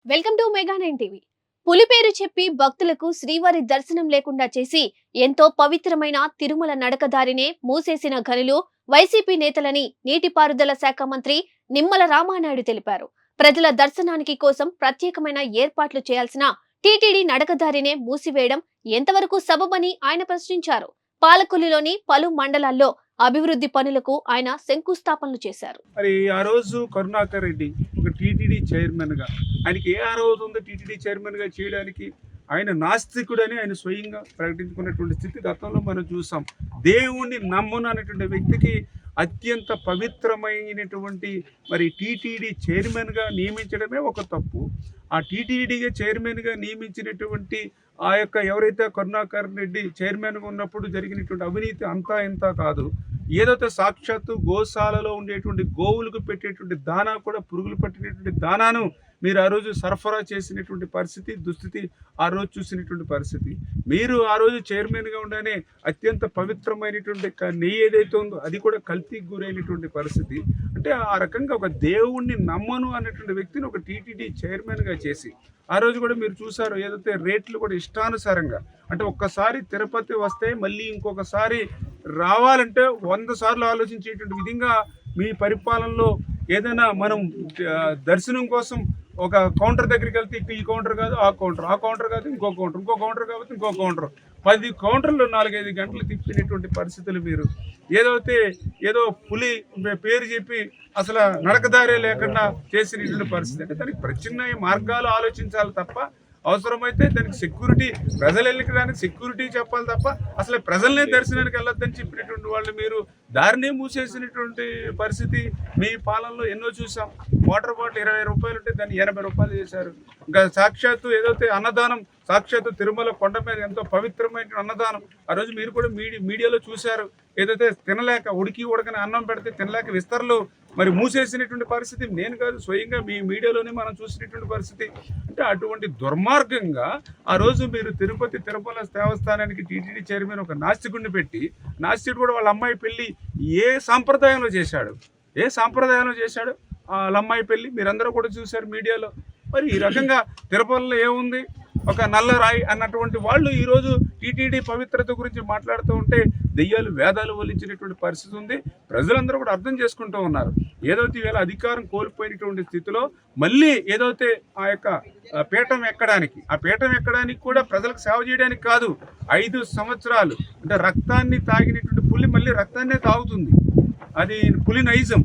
Welcome to mega 9 TV. పులి పేరు చెప్పి భక్తులకు శ్రీవారి దర్శనం లేకుండా చేసి ఎంతో పవిత్రమైన తిరుమల నడకదారినే మూసేసిన ఘనులు వైసీపీ నేతలని నీటిపారుదల శాఖ మంత్రి నిమ్మల రామానాయుడు తెలిపారు. ప్రజల దర్శనానికి కోసం ప్రత్యేకమైన ఏర్పాట్లు చేయాల్సిన టీటీడీ నడకదారినే మూసివేయడం ఎంతవరకు సబబని ఆయన ప్రశ్నించారు. పాలకొల్లులోని పలు మండలాల్లో అభివృద్ధి పనులకు ఆయన శంకుస్థాపనలు చేశారు. మరి ఆ రోజు కరుణాకర్ రెడ్డి ఒక టీటీడీ చైర్మన్ గా ఆయనకి ఏ అర్హత ఉందో టీటీడీ చైర్మన్ గా చేయడానికి? ఆయన నాస్తికుడని ఆయన స్వయంగా ప్రకటించుకున్నటువంటి స్థితి గతంలో మనం చూసాం. దేవుణ్ణి నమ్మను అనేటువంటి వ్యక్తికి అత్యంత పవిత్రమైనటువంటి మరి టీటీడీ చైర్మన్గా నియమించడమే ఒక తప్పు. ఆ టీటీడీగా చైర్మన్గా నియమించినటువంటి ఆ యొక్క ఎవరైతే కరుణాకర్ రెడ్డి చైర్మన్గా ఉన్నప్పుడు జరిగినటువంటి అవినీతి అంతా ఇంత కాదు. ఏదైతే సాక్షాత్తు గోశాలలో ఉండేటువంటి గోవులకు పెట్టేటువంటి దానా కూడా పురుగులు పట్టినటువంటి దానాను మీరు ఆ రోజు సరఫరా చేసినటువంటి పరిస్థితి, దుస్థితి ఆ రోజు చూసినటువంటి పరిస్థితి. మీరు ఆ రోజు చైర్మన్గా ఉండగానే అత్యంత పవిత్రమైనటువంటి నెయ్యి ఏదైతే ఉందో అది కూడా కల్తీకి గురైనటువంటి పరిస్థితి. అంటే ఆ రకంగా ఒక దేవుణ్ణి నమ్మను అనేటువంటి వ్యక్తిని ఒక టీటీడీ చైర్మన్గా చేసి ఆ రోజు కూడా మీరు చూసారు ఏదైతే రేట్లు కూడా ఇష్టానుసారంగా, అంటే ఒక్కసారి తిరుపతి వస్తే మళ్ళీ ఇంకొకసారి రావాలంటే 100 సార్లు ఆలోచించేటువంటి విధంగా మీ పరిపాలనలో ఏదైనా మనం దర్శనం కోసం ఒక కౌంటర్ దగ్గరికి వెళ్తే ఈ కౌంటర్ కాదు ఆ కౌంటర్ కాదు ఇంకో కౌంటర్ కాబట్టి ఇంకో కౌంటర్ 10 కౌంటర్లు 4-5 గంటలు తిప్పినటువంటి పరిస్థితులు మీరు ఏదో పులి పేరు చెప్పి అసలు నడకదారే లేకుండా చేసినటువంటి పరిస్థితి. అంటే దానికి ప్రత్యామ్నాయ మార్గాలు ఆలోచించాలి తప్ప అవసరమైతే దానికి సెక్యూరిటీ, ప్రజలు వెళ్ళడానికి సెక్యూరిటీ చెప్పాలి తప్ప అసలు ప్రజలనే దర్శనానికి వెళ్ళొద్దని చెప్పినటువంటి వాళ్ళు మీరు దారినే మూసేసినటువంటి పరిస్థితి మీ పాలనలో ఎన్నో చూసాం. వాటర్ బాటిల్ 20 రూపాయలు ఉంటే దాన్ని 80 రూపాయలు చేశారు. ఇంకా సాక్షాత్తు ఏదైతే అన్నదానం, సాక్షాత్తు తిరుమల కొండ మీద ఎంతో పవిత్రమైన అన్నదానం ఆ రోజు మీరు కూడా మీడియాలో చూశారు. ఏదైతే తినలేక ఉడకని అన్నం పెడితే తినలేక విస్తరలు మరి మూసేసినటువంటి పరిస్థితి నేను కాదు, స్వయంగా మీ మీడియాలోనే మనం చూసినటువంటి పరిస్థితి. అంటే అటువంటి దుర్మార్గంగా ఆ రోజు మీరు తిరుమల దేవస్థానానికి టీటీడీ చైర్మన్ ఒక నాస్తికుడిని పెట్టి, నాస్తికుడు కూడా వాళ్ళ అమ్మాయి పెళ్లి ఏ సాంప్రదాయంలో చేశాడు వాళ్ళ అమ్మాయి పెళ్లి మీరందరూ కూడా చూశారు మీడియాలో. మరి ఈ రకంగా తిరుపతిలో ఏముంది, ఒక నల్ల రాయి అన్నటువంటి వాళ్ళు ఈరోజు టీటీడీ పవిత్రత గురించి మాట్లాడుతూ ఉంటే దెయ్యాలు వేదాలు వల్లించినటువంటి పరిస్థితి ఉంది. ప్రజలందరూ కూడా అర్థం చేసుకుంటూ ఉన్నారు. ఏదైతే ఈవేళ అధికారం కోల్పోయినటువంటి స్థితిలో మళ్ళీ ఏదైతే ఆ యొక్క పీఠం ఎక్కడానికి కూడా ప్రజలకు సేవ చేయడానికి కాదు, 5 సంవత్సరాలు అంటే రక్తాన్ని తాగినటువంటి పులి మళ్ళీ రక్తాన్నే తాగుతుంది. అది పులి నైజం.